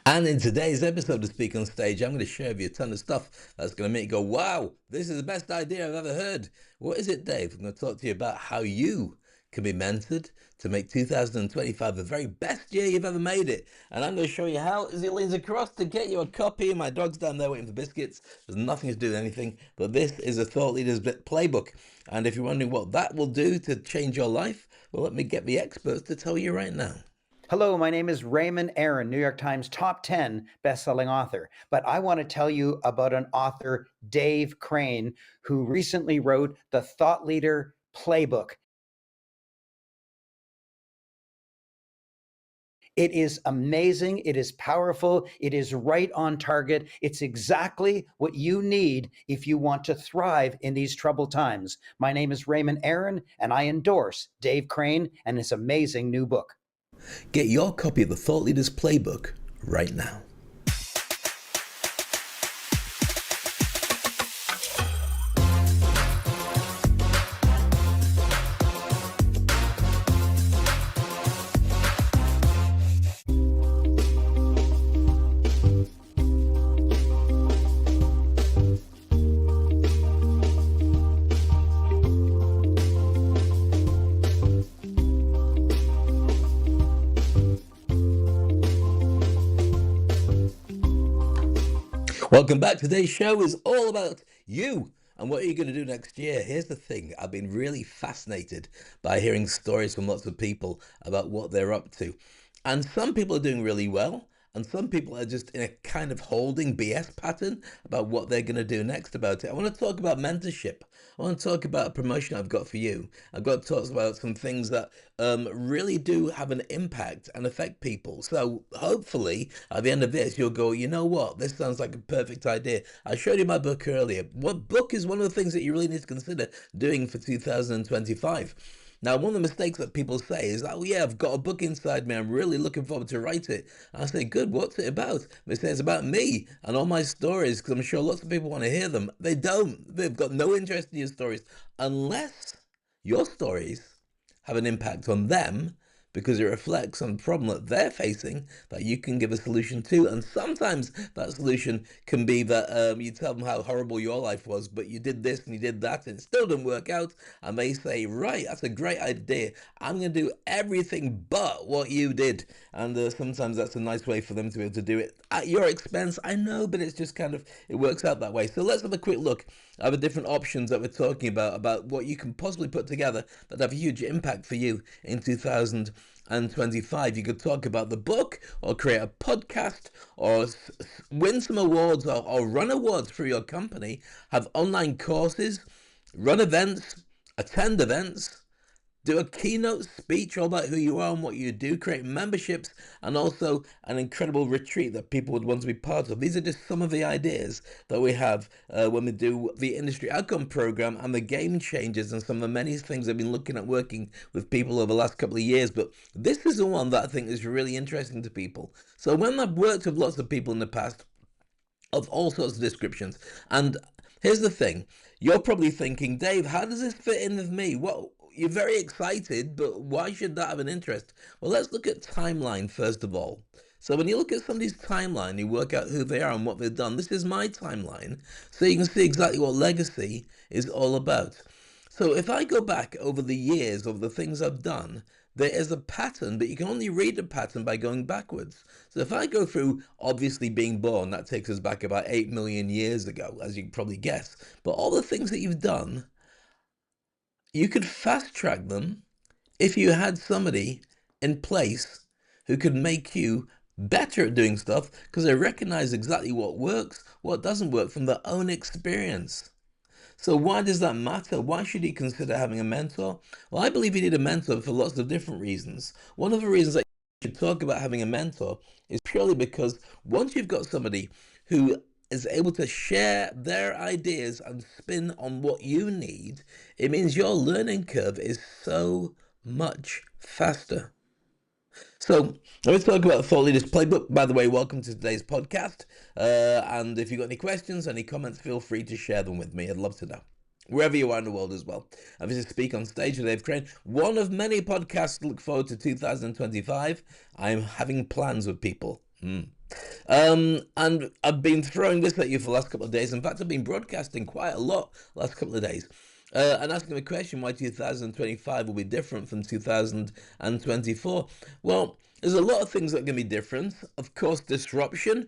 And in today's episode of Speak on Stage, I'm going to share with you a ton of stuff that's going to make you go, wow, this is the best idea I've ever heard. What is it, Dave? I'm going to talk to you about how you can be mentored to make 2025 the very best year you've ever made it. And I'm going to show you how as it leans across to get you a copy. My dog's down there waiting for biscuits. There's nothing to do with anything, but this is a Thought Leaders Playbook. And if you're wondering what that will do to change your life, well, let me get the experts to tell you right now. Hello, my name is Raymond Aaron, New York Times top 10 best-selling author. But I want to tell you about an author, Dave Crane, who recently wrote the Thought Leader Playbook. It is amazing. It is powerful. It is right on target. It's exactly what you need if you want to thrive in these troubled times. My name is Raymond Aaron, and I endorse Dave Crane and his amazing new book. Get your copy of the Thought Leaders Playbook right now. Welcome back. Today's show is all about you and what are you going to do next year. Here's the thing. I've been really fascinated by hearing stories from lots of people about what they're up to. And some people are doing really well. And some people are just in a kind of holding BS pattern about what they're going to do next about it. I want to talk about mentorship. I want to talk about a promotion I've got for you. I've got to talk about some things that really do have an impact and affect people. So hopefully at the end of this, you'll go, you know what? This sounds like a perfect idea. I showed you my book earlier. What book is one of the things that you really need to consider doing for 2025? Now, one of the mistakes that people say is, oh yeah, I've got a book inside me. I'm really looking forward to write it. I say, good, what's it about? They say it's about me and all my stories, because I'm sure lots of people want to hear them. They don't. They've got no interest in your stories unless your stories have an impact on them, because it reflects on the problem that they're facing that you can give a solution to. And sometimes that solution can be that you tell them how horrible your life was, but you did this and you did that and it still didn't work out. And they say, right, that's a great idea. I'm going to do everything but what you did. And sometimes that's a nice way for them to be able to do it at your expense. I know, but it's just kind of, it works out that way. So let's have a quick look at the different options that we're talking about what you can possibly put together that have a huge impact for you in 2025. You could talk about the book or create a podcast or win some awards or run awards for your company, have online courses, run events, attend events, do a keynote speech all about who you are and what you do, create memberships, and also an incredible retreat that people would want to be part of. These are just some of the ideas that we have when we do the Industry Outcome Program and the Game Changers and some of the many things I've been looking at working with people over the last couple of years. But this is the one that I think is really interesting to people. So when I've worked with lots of people in the past of all sorts of descriptions, and here's the thing, you're probably thinking, Dave, how does this fit in with me? What? You're very excited, but why should that have an interest? Well, let's look at timeline first of all. So when you look at somebody's timeline, you work out who they are and what they've done. This is my timeline, so you can see exactly what legacy is all about. So if I go back over the years of the things I've done, there is a pattern, but you can only read the pattern by going backwards. So if I go through obviously being born, that takes us back about 8 million years ago, as you can probably guess. But all the things that you've done, you could fast track them if you had somebody in place who could make you better at doing stuff, because they recognize exactly what works, what doesn't work from their own experience. So why does that matter? Why should you consider having a mentor? Well, I believe you need a mentor for lots of different reasons. One of the reasons that you should talk about having a mentor is purely because once you've got somebody who is able to share their ideas and spin on what you need, it means your learning curve is so much faster. So let's talk about the Thought Leaders Playbook. By the way, welcome to today's podcast. And if you've got any questions, any comments, feel free to share them with me. I'd love to know. Wherever you are in the world as well. And this is Speak on Stage with Dave Crane. One of many podcasts to look forward to 2025. I'm having plans with people. And I've been throwing this at you for the last couple of days. In fact, I've been broadcasting quite a lot the last couple of days. And asking the question why 2025 will be different from 2024. Well, there's a lot of things that are going to be different. Of course, disruption.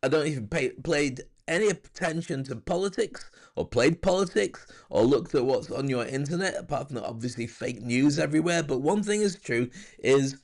I don't even played any attention to politics or played politics or looked at what's on your internet, apart from the obviously fake news everywhere. But one thing is true is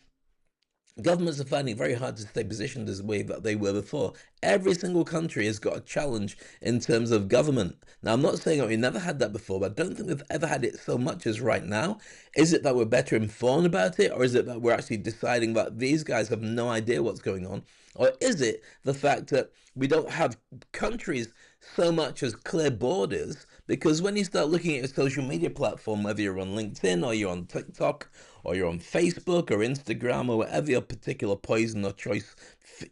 governments are finding it very hard to stay positioned as the way that they were before. Every single country has got a challenge in terms of government. Now, I'm not saying that we never had that before, but I don't think we've ever had it so much as right now. Is it that we're better informed about it, or is it that we're actually deciding that these guys have no idea what's going on? Or is it the fact that we don't have countries so much as clear borders? Because when you start looking at a social media platform, whether you're on LinkedIn or you're on TikTok or you're on Facebook or Instagram or whatever your particular poison or choice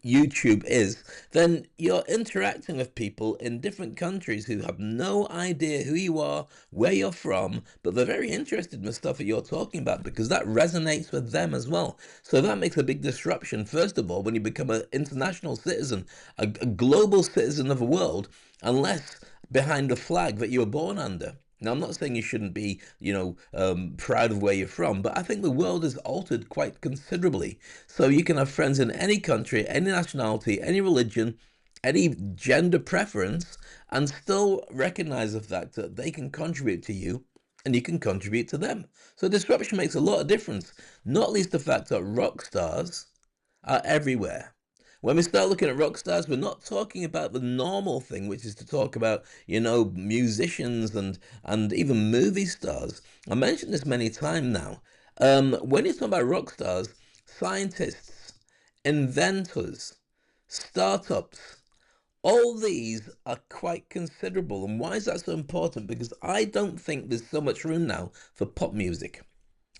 YouTube is, then you're interacting with people in different countries who have no idea who you are, where you're from, but they're very interested in the stuff that you're talking about because that resonates with them as well. So that makes a big disruption, first of all, when you become an international citizen, a global citizen of the world, unless behind the flag that you were born under. Now, I'm not saying you shouldn't be, proud of where you're from, but I think the world has altered quite considerably. So you can have friends in any country, any nationality, any religion, any gender preference, and still recognize the fact that they can contribute to you and you can contribute to them. So disruption makes a lot of difference, not least the fact that rock stars are everywhere. When we start looking at rock stars, we're not talking about the normal thing, which is to talk about, musicians and even movie stars. I mentioned this many times now. When you talk about rock stars, scientists, inventors, startups, all these are quite considerable. And why is that so important? Because I don't think there's so much room now for pop music.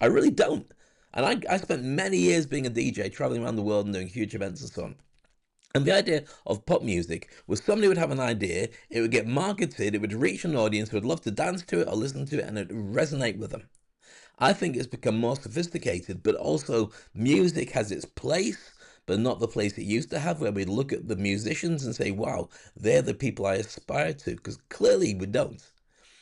I really don't. And I spent many years being a DJ, traveling around the world and doing huge events and so on. And the idea of pop music was somebody would have an idea, it would get marketed, it would reach an audience who would love to dance to it or listen to it, and it would resonate with them. I think it's become more sophisticated, but also music has its place, but not the place it used to have, where we look at the musicians and say, wow, they're the people I aspire to, because clearly we don't.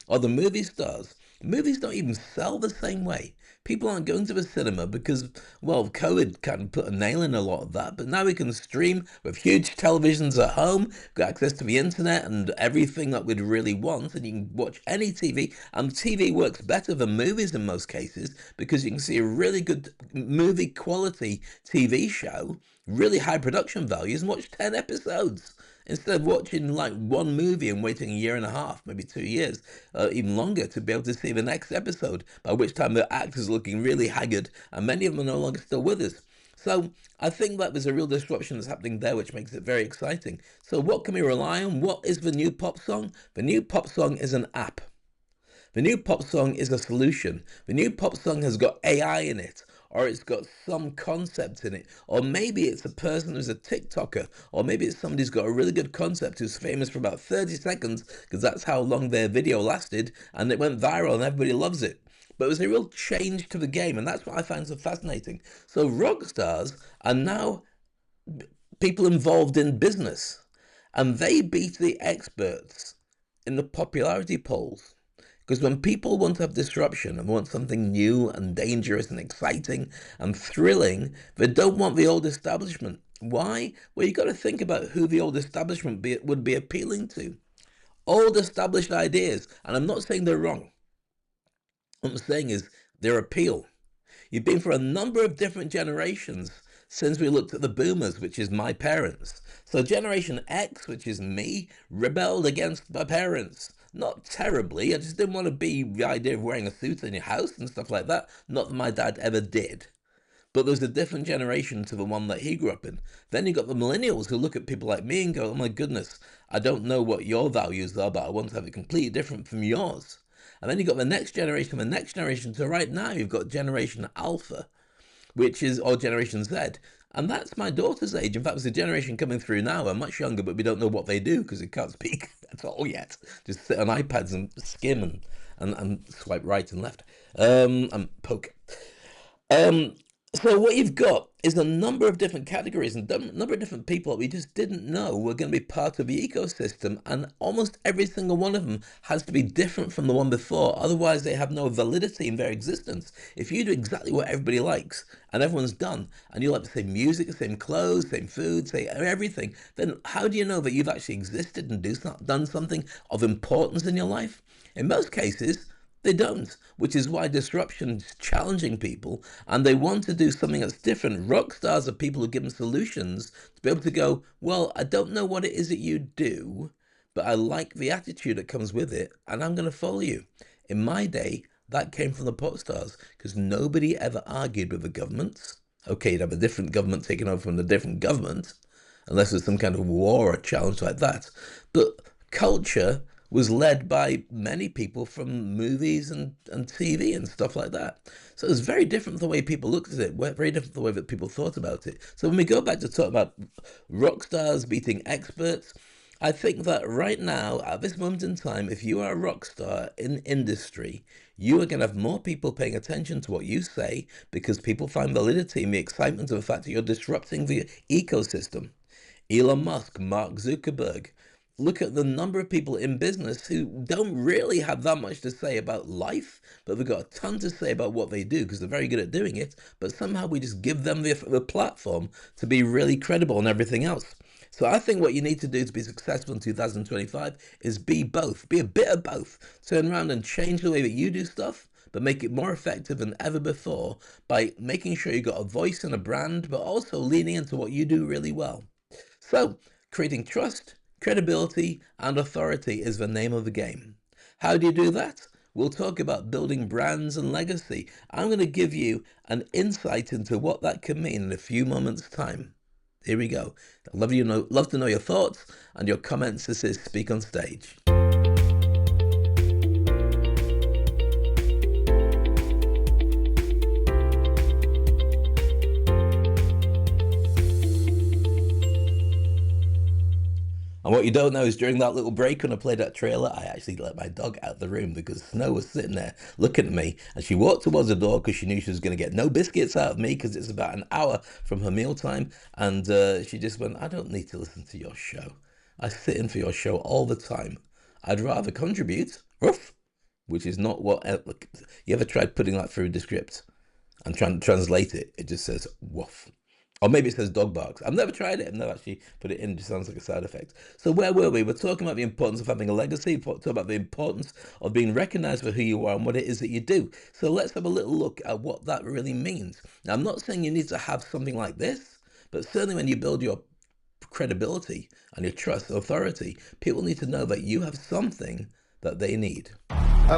Or the movie stars. Movies don't even sell the same way. People aren't going to the cinema because, well, COVID kind of put a nail in a lot of that. But now we can stream with huge televisions at home, got access to the internet and everything that we'd really want, and you can watch any TV. And TV works better than movies in most cases because you can see a really good movie quality TV show, really high production values, and watch 10 episodes instead of watching like one movie and waiting a year and a half, maybe 2 years, even longer, to be able to see the next episode, by which time the actors are looking really haggard and many of them are no longer still with us. So I think that there's a real disruption that's happening there, which makes it very exciting. So what can we rely on? What is the new pop song? The new pop song is an app. The new pop song is a solution. The new pop song has got AI in it, or it's got some concept in it, or maybe it's a person who's a TikToker, or maybe it's somebody who's got a really good concept who's famous for about 30 seconds because that's how long their video lasted and it went viral and everybody loves it. But it was a real change to the game, and that's what I find so fascinating. So rock stars are now people involved in business, and they beat the experts in the popularity polls. Because when people want to have disruption and want something new and dangerous and exciting and thrilling, they don't want the old establishment. Why? Well, you've got to think about who the old establishment would be appealing to. Old established ideas, and I'm not saying they're wrong. What I'm saying is their appeal. You've been for a number of different generations since we looked at the boomers, which is my parents. So Generation X, which is me, rebelled against my parents. Not terribly, I just didn't want to be the idea of wearing a suit in your house and stuff like that. Not that my dad ever did. But there's a different generation to the one that he grew up in. Then you got the millennials who look at people like me and go, oh my goodness, I don't know what your values are, but I want to have it completely different from yours. And then you got the next generation, to right now you've got Generation Alpha, which is, or Generation Z. And that's my daughter's age. In fact, there's a generation coming through now, are much younger, but we don't know what they do because they can't speak at all yet. Just sit on iPads and skim and swipe right and left and poke. So what you've got is a number of different categories and a number of different people that we just didn't know were going to be part of the ecosystem. And almost every single one of them has to be different from the one before. Otherwise, they have no validity in their existence. If you do exactly what everybody likes and everyone's done, and you like the same music, the same clothes, same food, say everything, then how do you know that you've actually existed and done something of importance in your life? In most cases, they don't, which is why disruption is challenging people and they want to do something that's different. Rock stars are people who give them solutions to be able to go, well, I don't know what it is that you do, but I like the attitude that comes with it and I'm going to follow you. In my day, that came from the pop stars because nobody ever argued with the governments. Okay, you'd have a different government taking over from a different government, unless there's some kind of war or challenge like that. But culture was led by many people from movies and TV and stuff like that. So it's very different from the way people looked at it, very different from the way that people thought about it. So when we go back to talk about rock stars beating experts, I think that right now, at this moment in time, if you are a rock star in industry, you are going to have more people paying attention to what you say because people find validity in the excitement of the fact that you're disrupting the ecosystem. Elon Musk, Mark Zuckerberg. Look at the number of people in business who don't really have that much to say about life, but they've got a ton to say about what they do because they're very good at doing it. But somehow we just give them the platform to be really credible and everything else. So I think what you need to do to be successful in 2025 is be both, be a bit of both. Turn around and change the way that you do stuff, but make it more effective than ever before by making sure you got a voice and a brand, but also leaning into what you do really well. So, creating trust, credibility, and authority is the name of the game. How do you do that? We'll talk about building brands and legacy. I'm going to give you an insight into what that can mean in a few moments' time. Here we go. I'd love to know your thoughts and your comments. This is Speak on Stage. And what you don't know is during that little break when I played that trailer, I actually let my dog out of the room because Snow was sitting there looking at me. And she walked towards the door because she knew she was going to get no biscuits out of me because it's about an hour from her mealtime. And she just went, I don't need to listen to your show. I sit in for your show all the time. I'd rather contribute, ruff, which is not what... You ever tried putting that through the script and trying to translate it? It just says, woof. Or maybe it says dog barks. I've never tried it. I've never actually put it in. It just sounds like a side effect. So where were we? We're talking about the importance of having a legacy. We're talking about the importance of being recognized for who you are and what it is that you do. So let's have a little look at what that really means. Now, I'm not saying you need to have something like this, but certainly when you build your credibility and your trust and authority, people need to know that you have something that they need.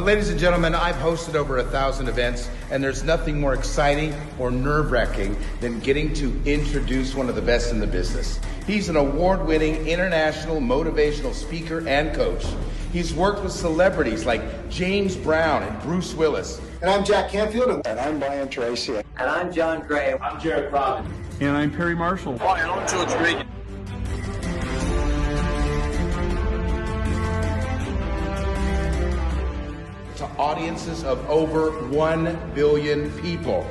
Ladies and gentlemen, I've hosted over 1,000 events, and there's nothing more exciting or nerve-wracking than getting to introduce one of the best in the business. He's an award-winning international motivational speaker and coach. He's worked with celebrities like James Brown and Bruce Willis. And I'm Jack Canfield. And I'm Brian Tracy. And I'm John Gray. I'm Jared Robin. And I'm Perry Marshall. Hi, and I'm George Regan. To audiences of over 1 billion people.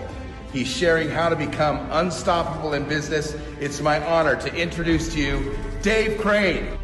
He's sharing how to become unstoppable in business. It's my honor to introduce to you Dave Crane.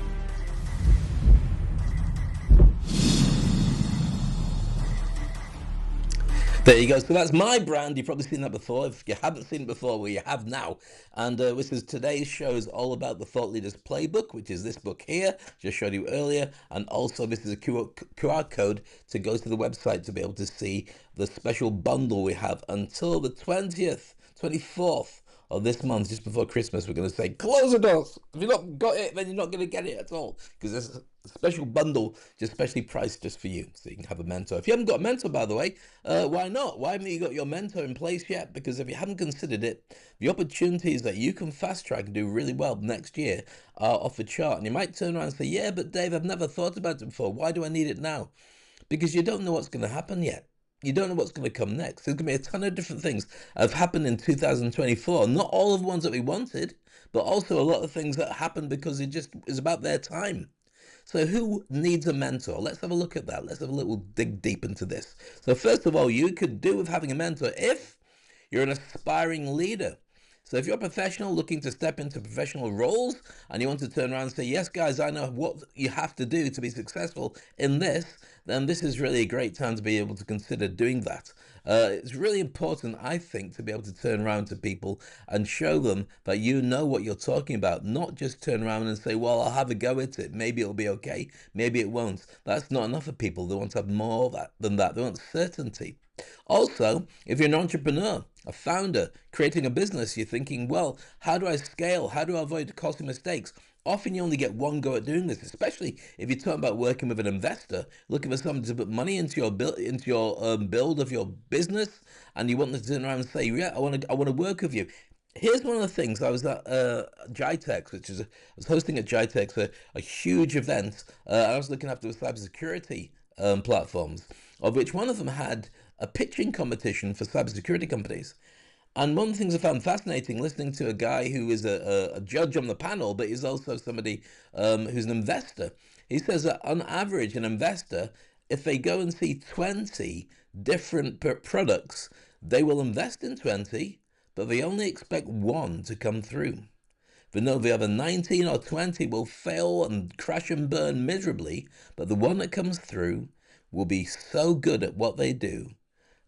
There you go. So that's my brand. You've probably seen that before. If you haven't seen it before, well, you have now. And this is today's show is all about the Thought Leaders Playbook, which is this book here, just showed you earlier. And also this is a QR code to go to the website to be able to see the special bundle we have until the 20th, 24th of this month, just before Christmas. We're going to say, close the doors. If you've not got it, then you're not going to get it at all. Because there's a special bundle, just specially priced just for you. So you can have a mentor. If you haven't got a mentor, by the way, why not? Why haven't you got your mentor in place yet? Because if you haven't considered it, the opportunities that you can fast track and do really well next year are off the chart. And you might turn around and say, yeah, but Dave, I've never thought about it before. Why do I need it now? Because you don't know what's going to happen yet. You don't know what's going to come next. There's going to be a ton of different things that have happened in 2024. Not all of the ones that we wanted, but also a lot of things that happened because it just is about their time. So who needs a mentor? Let's have a look at that. Let's have a little dig deep into this. So first of all, you could do with having a mentor if you're an aspiring leader. So if you're a professional looking to step into professional roles and you want to turn around and say, yes, guys, I know what you have to do to be successful in this, then this is really a great time to be able to consider doing that. It's really important, I think, to be able to turn around to people and show them that you know what you're talking about, not just turn around and say, well, I'll have a go at it. Maybe it'll be okay. Maybe it won't. That's not enough for people. They want to have more than that. They want certainty. Also, if you're an entrepreneur, a founder, creating a business, you're thinking, well, how do I scale? How do I avoid costly mistakes? Often you only get one go at doing this, especially if you're talking about working with an investor, looking for someone to put money into your build of your business, and you want them to turn around and say, yeah, I want to work with you. Here's one of the things. I was at GITEX, I was hosting at GITEX, a huge event. I was looking after the cybersecurity platforms, of which one of them had a pitching competition for cybersecurity companies. And one of the things I found fascinating, listening to a guy who is a judge on the panel, but he's also somebody who's an investor. He says that on average, an investor, if they go and see 20 different products, they will invest in 20, but they only expect one to come through. They know the other 19 or 20 will fail and crash and burn miserably, but the one that comes through will be so good at what they do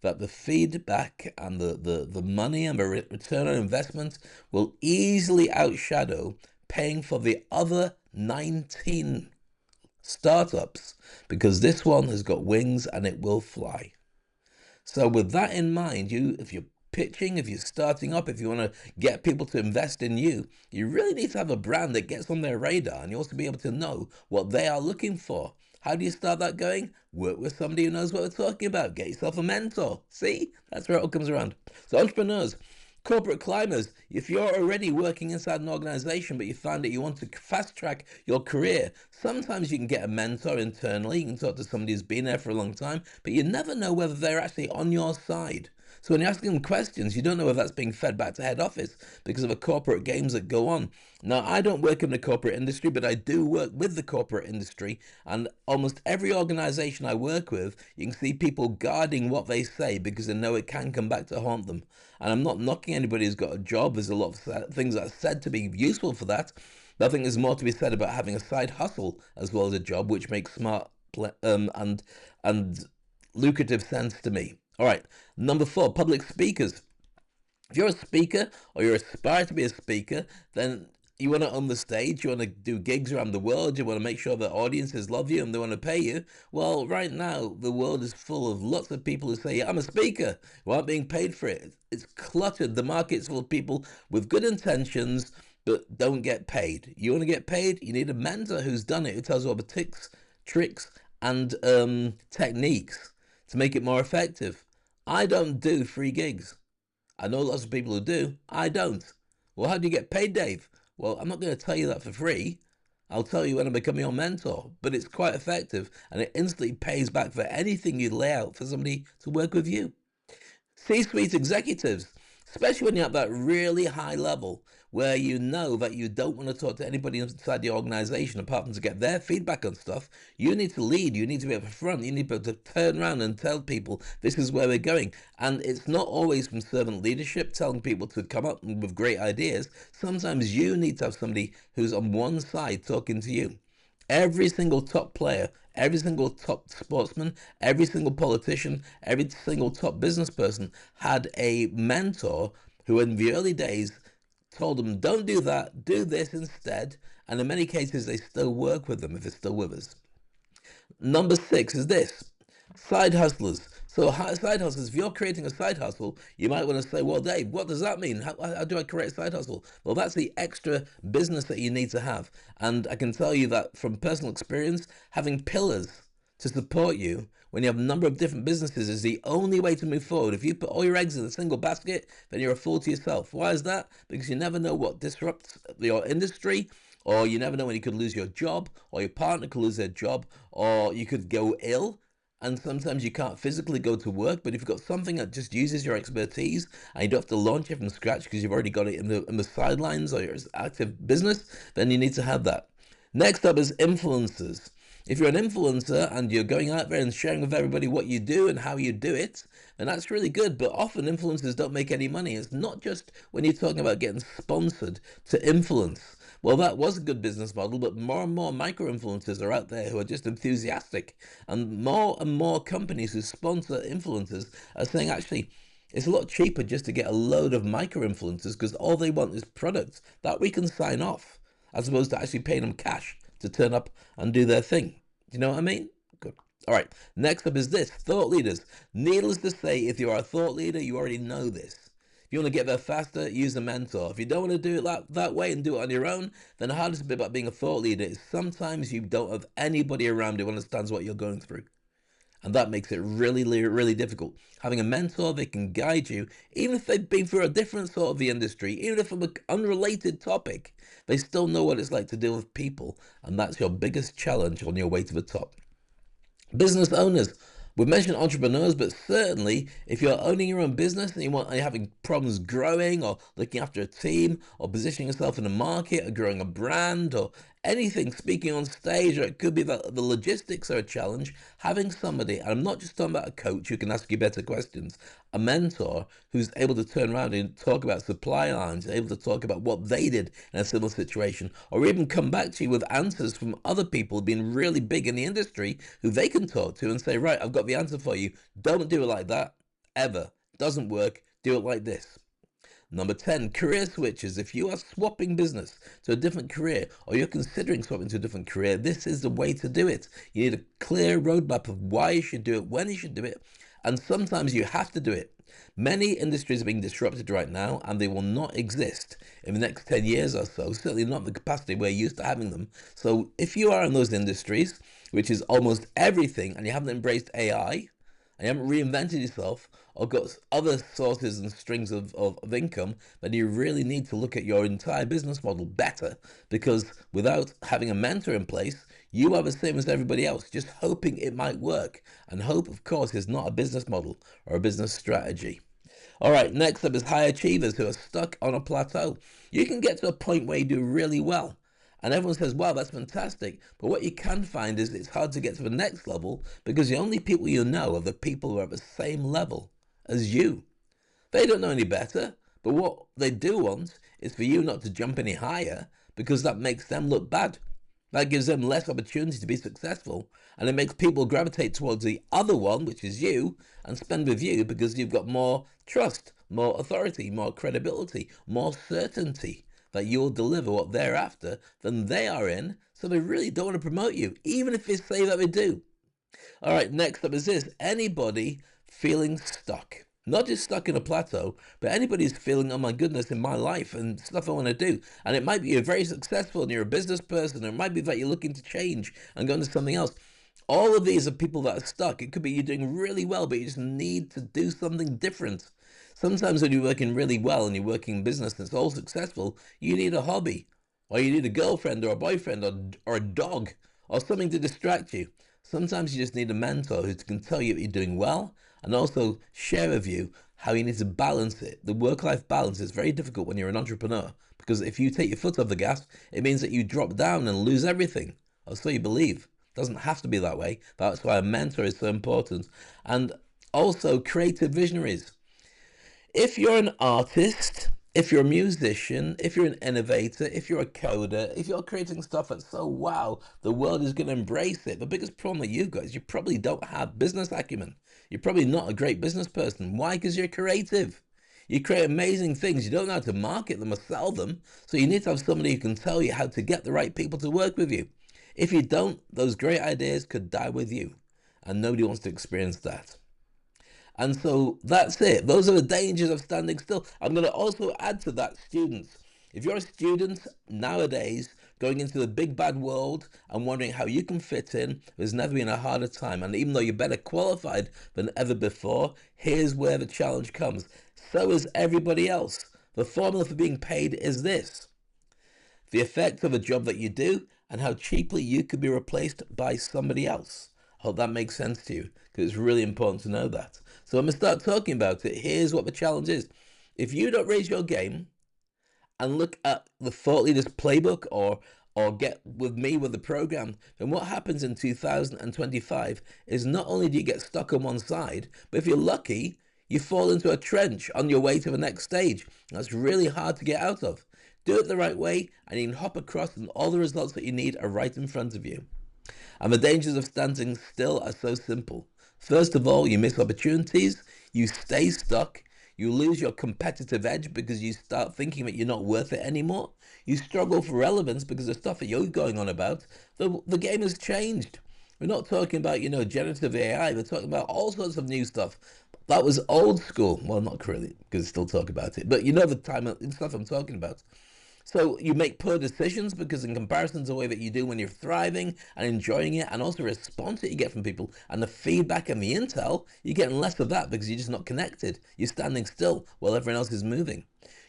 that the feedback and the money and the return on investment will easily outshadow paying for the other 19 startups, because this one has got wings and it will fly. So with that in mind, if you're pitching, if you're starting up, if you want to get people to invest in you, you really need to have a brand that gets on their radar, and you also be able to know what they are looking for. How do you start that going? Work with somebody who knows what they're talking about. Get yourself a mentor. See? That's where it all comes around. So entrepreneurs, corporate climbers, if you're already working inside an organization, but you find that you want to fast track your career, sometimes you can get a mentor internally. You can talk to somebody who's been there for a long time, but you never know whether they're actually on your side. So when you're asking them questions, you don't know if that's being fed back to head office because of the corporate games that go on. Now, I don't work in the corporate industry, but I do work with the corporate industry. And almost every organization I work with, you can see people guarding what they say because they know it can come back to haunt them. And I'm not knocking anybody who's got a job. There's a lot of things that are said to be useful for that. But I think there's more to be said about having a side hustle as well as a job, which makes smart and lucrative sense to me. All right, number 4, public speakers. If you're a speaker or you aspire to be a speaker, then you want to own the stage, you want to do gigs around the world, you want to make sure that audiences love you and they want to pay you. Well, right now, the world is full of lots of people who say, I'm a speaker, who aren't being paid for it. It's cluttered. The market's full of people with good intentions, but don't get paid. You want to get paid? You need a mentor who's done it, who tells you all the tips, tricks, and techniques to make it more effective. I don't do free gigs. I know lots of people who do. I don't. Well, how do you get paid, Dave? Well, I'm not going to tell you that for free. I'll tell you when I become your mentor, but it's quite effective and it instantly pays back for anything you lay out for somebody to work with you. C-suite executives, especially when you're at that really high level where you know that you don't want to talk to anybody inside the organization apart from to get their feedback on stuff. You need to lead. You need to be at the front. You need to be able to turn around and tell people this is where we're going. And it's not always from servant leadership telling people to come up with great ideas. Sometimes you need to have somebody who's on one side talking to you. Every single top player, every single top sportsman, every single politician, every single top business person had a mentor who in the early days told them, don't do that, do this instead. And in many cases, they still work with them if they're still with us. Number 6 is this, side hustlers. So side hustlers, if you're creating a side hustle, you might want to say, well, Dave, what does that mean? How do I create a side hustle? Well, that's the extra business that you need to have. And I can tell you that from personal experience, having pillars to support you when you have a number of different businesses is the only way to move forward. If you put all your eggs in a single basket, then you're a fool to yourself. Why is that? Because you never know what disrupts your industry, or you never know when you could lose your job, or your partner could lose their job, or you could go ill. And sometimes you can't physically go to work, but if you've got something that just uses your expertise and you don't have to launch it from scratch because you've already got it in the sidelines or your active business, then you need to have that. Next up is influencers. If you're an influencer and you're going out there and sharing with everybody what you do and how you do it, and that's really good, but often influencers don't make any money. It's not just when you're talking about getting sponsored to influence. Well, that was a good business model, but more and more micro-influencers are out there who are just enthusiastic. And more companies who sponsor influencers are saying, actually, it's a lot cheaper just to get a load of micro-influencers because all they want is products that we can sign off, as opposed to actually paying them cash to turn up and do their thing. Do you know what I mean? Good. All right, next up is this, thought leaders. Needless to say, if you are a thought leader, you already know this. If you want to get there faster, use a mentor. If you don't want to do it that way and do it on your own, then the hardest bit about being a thought leader is sometimes you don't have anybody around who understands what you're going through. And that makes it really, really difficult. Having a mentor that can guide you, even if they've been through a different sort of the industry, even if from an unrelated topic, they still know what it's like to deal with people. And that's your biggest challenge on your way to the top. Business owners. We've mentioned entrepreneurs, but certainly if you're owning your own business and you're having problems growing or looking after a team or positioning yourself in a market or growing a brand or anything, speaking on stage, or it could be that the logistics are a challenge, having somebody, and I'm not just talking about a coach who can ask you better questions, a mentor who's able to turn around and talk about supply lines, able to talk about what they did in a similar situation, or even come back to you with answers from other people who've been really big in the industry who they can talk to and say, right, I've got the answer for you. Don't do it like that, ever. Doesn't work. Do it like this. Number 10, career switches. If you are swapping business to a different career or you're considering swapping to a different career, this is the way to do it. You need a clear roadmap of why you should do it, when you should do it, and sometimes you have to do it. Many industries are being disrupted right now and they will not exist in the next 10 years or so, certainly not the capacity we're used to having them. So if you are in those industries, which is almost everything, and you haven't embraced AI, and you haven't reinvented yourself or got other sources and strings of income, then you really need to look at your entire business model better, because without having a mentor in place, you are the same as everybody else, just hoping it might work. And hope, of course, is not a business model or a business strategy. All right, next up is high achievers who are stuck on a plateau. You can get to a point where you do really well, and everyone says, wow, that's fantastic. But what you can find is it's hard to get to the next level because the only people you know are the people who are at the same level as you. They don't know any better, but what they do want is for you not to jump any higher because that makes them look bad. That gives them less opportunity to be successful, and it makes people gravitate towards the other one, which is you, and spend with you because you've got more trust, more authority, more credibility, more certainty that you'll deliver what they're after than they are in, so they really don't want to promote you, even if they say that they do. All right, next up is this. Anybody feeling stuck. Not just stuck in a plateau, but anybody who's feeling, oh my goodness, in my life and stuff I want to do. And it might be you're very successful and you're a business person, or it might be that you're looking to change and go into something else. All of these are people that are stuck. It could be you're doing really well, but you just need to do something different. Sometimes when you're working really well and you're working in business that's all successful, you need a hobby, or you need a girlfriend or a boyfriend or a dog or something to distract you. Sometimes you just need a mentor who can tell you that you're doing well and also share with you how you need to balance it. The work-life balance is very difficult when you're an entrepreneur, because if you take your foot off the gas, it means that you drop down and lose everything, or so you believe. It doesn't have to be that way. That's why a mentor is so important. And also creative visionaries. If you're an artist, if you're a musician, if you're an innovator, if you're a coder, if you're creating stuff that's so wow, the world is going to embrace it. The biggest problem that you've got is you probably don't have business acumen. You're probably not a great business person. Why? Because you're creative. You create amazing things. You don't know how to market them or sell them. So you need to have somebody who can tell you how to get the right people to work with you. If you don't, those great ideas could die with you. And nobody wants to experience that. And so that's it. Those are the dangers of standing still. I'm going to also add to that students. If you're a student nowadays going into the big bad world and wondering how you can fit in, there's never been a harder time. And even though you're better qualified than ever before, here's where the challenge comes. So is everybody else. The formula for being paid is this: the effect of a job that you do and how cheaply you could be replaced by somebody else. I hope that makes sense to you, because it's really important to know that. So I'm going to start talking about it. Here's what the challenge is. If you don't raise your game and look at the thought leaders playbook or or get with me with the program, then what happens in 2025 is not only do you get stuck on one side, but if you're lucky, you fall into a trench on your way to the next stage. That's really hard to get out of. Do it the right way, and you can hop across, and all the results that you need are right in front of you. And the dangers of standing still are so simple. First of all, you miss opportunities, you stay stuck, you lose your competitive edge because you start thinking that you're not worth it anymore. You struggle for relevance because the stuff that you're going on about, the game has changed. We're not talking about, generative AI. We're talking about all sorts of new stuff. That was old school. Well, not really, because I still talk about it. But you know the time and stuff I'm talking about. So you make poor decisions because in comparison to the way that you do when you're thriving and enjoying it, and also the response that you get from people and the feedback and the intel, you're getting less of that because you're just not connected. You're standing still while everyone else is moving.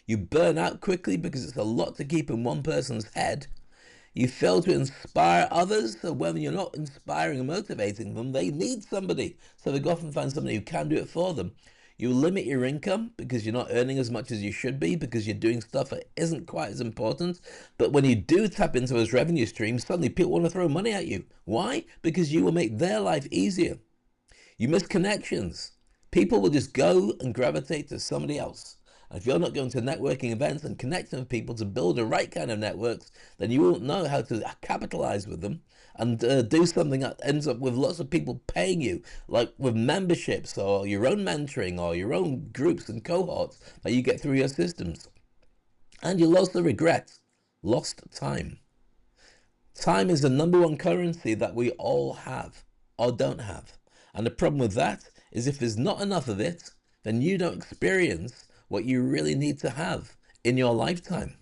You burn out quickly because it's a lot to keep in one person's head. You fail to inspire others, so when you're not inspiring and motivating them, they need somebody. So they go off and find somebody who can do it for them. You limit your income because you're not earning as much as you should be because you're doing stuff that isn't quite as important. But when you do tap into those revenue streams, suddenly people want to throw money at you. Why? Because you will make their life easier. You miss connections. People will just go and gravitate to somebody else. And if you're not going to networking events and connecting with people to build the right kind of networks, then you won't know how to capitalize with them and do something that ends up with lots of people paying you, like with memberships or your own mentoring or your own groups and cohorts that you get through your systems. And you'll also regret lost time. Time is the number one currency that we all have or don't have. And the problem with that is if there's not enough of it, then you don't experience what you really need to have in your lifetime.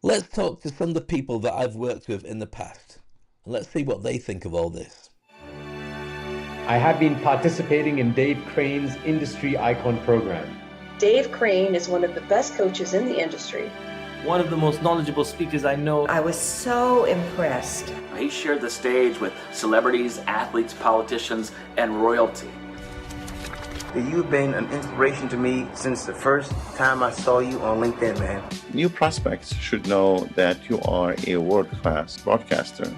Let's talk to some of the people that I've worked with in the past, and let's see what they think of all this. I have been participating in Dave Crane's Industry Icon program. Dave Crane is one of the best coaches in the industry. One of the most knowledgeable speakers I know. I was so impressed. He shared the stage with celebrities, athletes, politicians, and royalty. You've been an inspiration to me since the first time I saw you on LinkedIn, man. New prospects should know that you are a world-class broadcaster.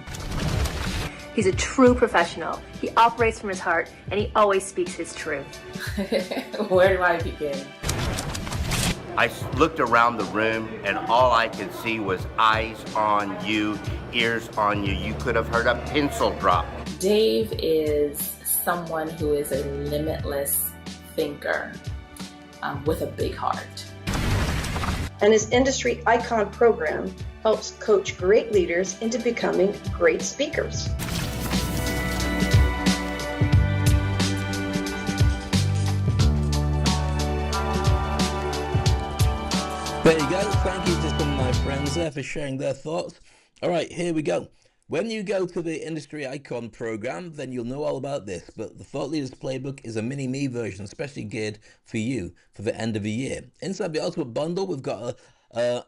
He's a true professional. He operates from his heart, and he always speaks his truth. Where do I begin? I looked around the room, and all I could see was eyes on you, ears on you. You could have heard a pencil drop. Dave is someone who is a limitless thinker with a big heart. And his Industry Icon program helps coach great leaders into becoming great speakers. There you go. Thank you to some of my friends there for sharing their thoughts. All right, here we go. When you go to the Industry Icon program, then you'll know all about this. But the Thought Leaders Playbook is a mini-me version, especially geared for you for the end of the year. Inside the Ultimate Bundle, we've got a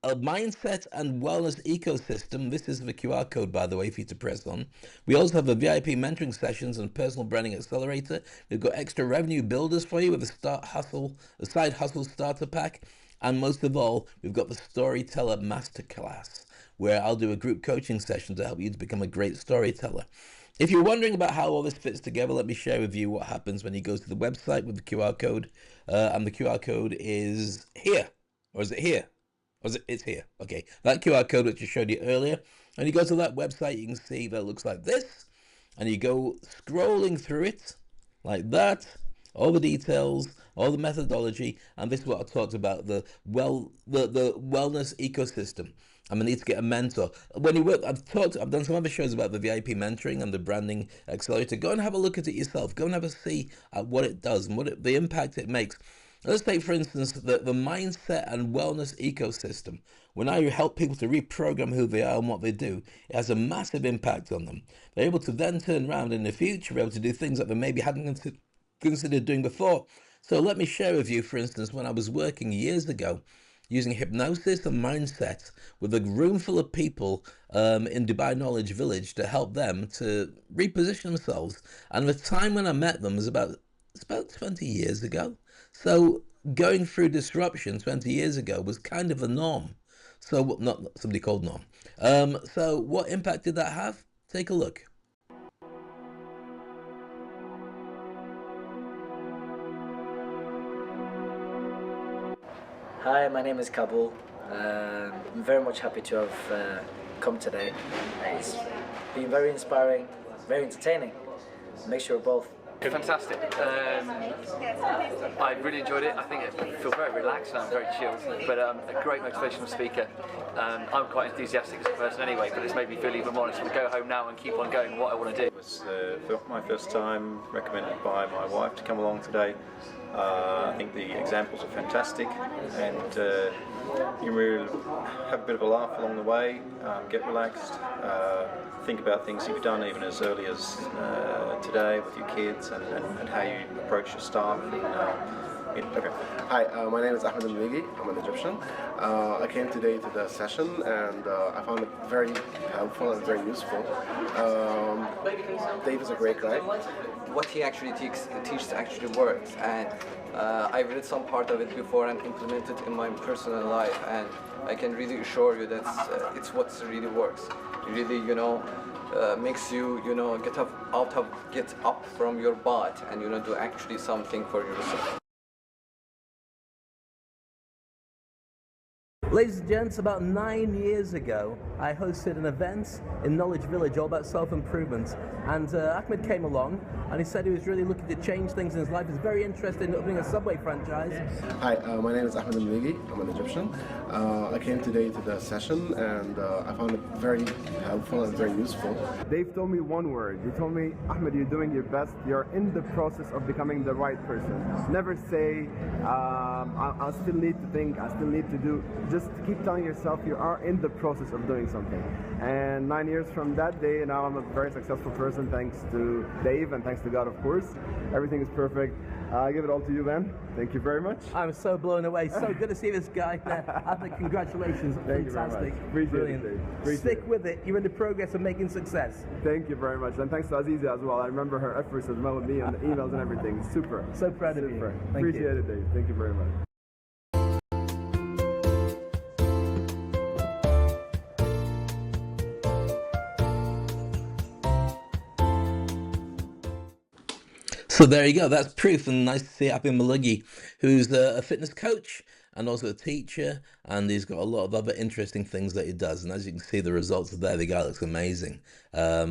mindset and wellness ecosystem. This is the QR code, by the way, for you to press on. We also have a VIP mentoring sessions and personal branding accelerator. We've got extra revenue builders for you with a side hustle starter pack. And most of all, we've got the Storyteller Masterclass, where I'll do a group coaching session to help you to become a great storyteller. If you're wondering about how all this fits together, let me share with you what happens when you go to the website with the QR code. And the QR code is here. Or is it here? Or is it? It's here. Okay. That QR code which I showed you earlier. And you go to that website, you can see that it looks like this. And you go scrolling through it like that. All the details, all the methodology, and this is what I talked about, the wellness ecosystem. I'm gonna need to get a mentor. When you work, I've done some other shows about the VIP mentoring and the branding accelerator. Go and have a look at it yourself. Go and have a see at what it does and the impact it makes. Let's take, for instance, the mindset and wellness ecosystem. When I help people to reprogram who they are and what they do, it has a massive impact on them. They're able to then turn around in the future, be able to do things that they maybe hadn't considered doing before. So let me share with you, for instance, when I was working years ago using hypnosis and mindset with a room full of people in Dubai Knowledge Village to help them to reposition themselves. And the time when I met them was about 20 years ago. So going through disruption 20 years ago was kind of the norm. So not somebody called Norm. So what impact did that have? Take a look. Hi, my name is Kabul. I'm very much happy to have come today. It's been very inspiring, very entertaining. Make sure both. Fantastic. I really enjoyed it. I think I feel very relaxed and I'm very chilled. But a great motivational speaker. I'm quite enthusiastic as a person anyway, but it's made me feel even more honest to go home now and keep on going what I want to do. It was my first time, recommended by my wife to come along today. I think the examples are fantastic, and you really have a bit of a laugh along the way, get relaxed, think about things you've done even as early as today with your kids, and how you approach your staff. Okay. Hi, my name is Ahmed Al-Migi. I'm an Egyptian. I came today to the session and I found it very helpful and very useful. Dave is a great guy. What he actually teaches actually works, and I've read some part of it before and implemented in my personal life, and I can really assure you that it's what really works. It really, makes you, get up from your butt and, do actually something for yourself. Ladies and gents, about 9 years ago, I hosted an event in Knowledge Village all about self-improvement, and Ahmed came along and he said he was really looking to change things in his life. He's very interested in opening a Subway franchise. Hi, my name is Ahmed Al-Migi. I'm an Egyptian. I came today to the session and I found it very helpful and very useful. Dave told me one word. He told me, Ahmed, you're doing your best. You're in the process of becoming the right person. Never say, I still need to think, I still need to do. Just keep telling yourself you are in the process of doing something. And 9 years from that day, now I'm a very successful person thanks to Dave and thanks to God, of course. Everything is perfect. I give it all to you, man. Thank you very much. I'm so blown away. So good to see this guy there. Ahmed, congratulations. Thank Fantastic. You very much. Appreciate Brilliant. it, Dave. Appreciate Stick with it. You're in the progress of making success. Thank you very much. And thanks to Aziza as well. I remember her efforts as well with me on the emails and everything. Super. So proud of you. Appreciate it, Dave. Thank you very much. So there you go. That's proof, and nice to see Happy Maluggi, who's a fitness coach and also a teacher, and he's got a lot of other interesting things that he does. And as you can see, the results are there. The guy looks amazing. I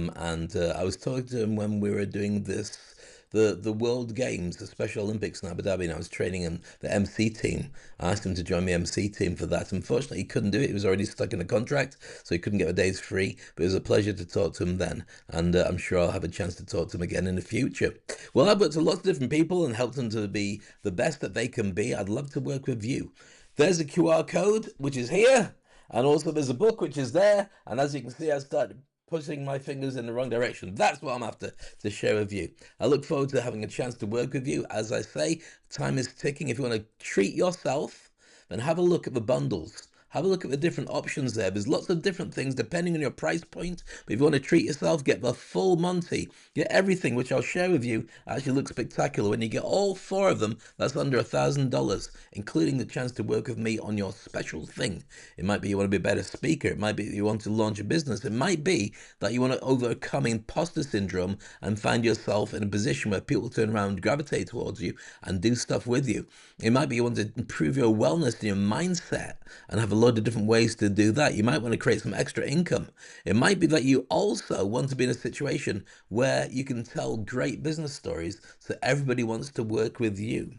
was talking to him when we were doing the World Games, the Special Olympics in Abu Dhabi, and I was training in the MC team. I asked him to join the MC team for that. Unfortunately, he couldn't do it. He was already stuck in a contract, so he couldn't get the days free. But it was a pleasure to talk to him then, and I'm sure I'll have a chance to talk to him again in the future. Well, I've worked with lots of different people and helped them to be the best that they can be. I'd love to work with you. There's a QR code, which is here, and also there's a book, which is there. And as you can see, I started pushing my fingers in the wrong direction. That's what I'm after to share with you. I look forward to having a chance to work with you. As I say, time is ticking. If you want to treat yourself, then have a look at the bundles. Have a look at the different options there. There's lots of different things depending on your price point. But if you want to treat yourself, get the full Monty. Get everything, which I'll share with you. Actually looks spectacular. When you get all 4 of them, that's under $1,000, including the chance to work with me on your special thing. It might be you want to be a better speaker. It might be that you want to launch a business. It might be that you want to overcome imposter syndrome and find yourself in a position where people turn around and gravitate towards you and do stuff with you. It might be you want to improve your wellness and your mindset and have a lot of different ways to do that. You might want to create some extra income. It might be that you also want to be in a situation where you can tell great business stories so everybody wants to work with you.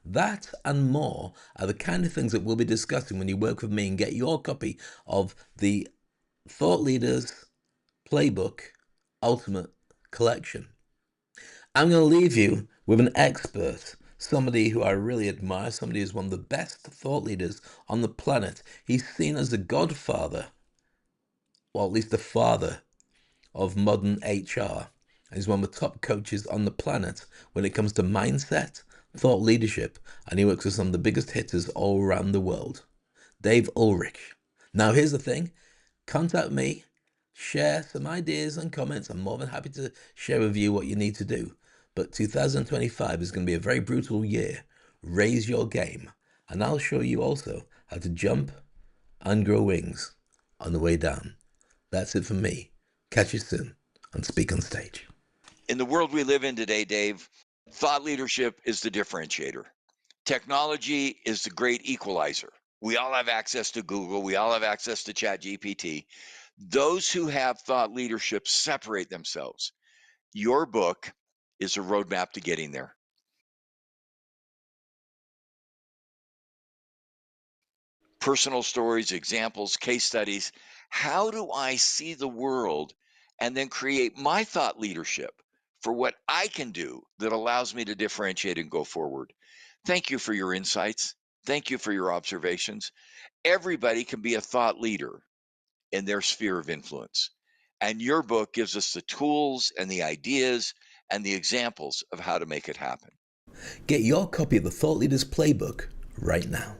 That and more are the kind of things that we'll be discussing when you work with me and get your copy of the Thought Leaders Playbook Ultimate Collection. I'm going to leave you with an expert, somebody who I really admire, somebody who's one of the best thought leaders on the planet. He's seen as the godfather, or at least the father, of modern HR. And he's one of the top coaches on the planet when it comes to mindset, thought leadership, and he works with some of the biggest hitters all around the world. Dave Ulrich. Now here's the thing, contact me, share some ideas and comments. I'm more than happy to share with you what you need to do. But 2025 is going to be a very brutal year. Raise your game. And I'll show you also how to jump and grow wings on the way down. That's it for me. Catch you soon on Speak on Stage. In the world we live in today, Dave, thought leadership is the differentiator. Technology is the great equalizer. We all have access to Google. We all have access to ChatGPT. Those who have thought leadership separate themselves. Your book is a roadmap to getting there. Personal stories, examples, case studies. How do I see the world and then create my thought leadership for what I can do that allows me to differentiate and go forward? Thank you for your insights. Thank you for your observations. Everybody can be a thought leader in their sphere of influence. And your book gives us the tools and the ideas and the examples of how to make it happen. Get your copy of the Thought Leaders Playbook right now.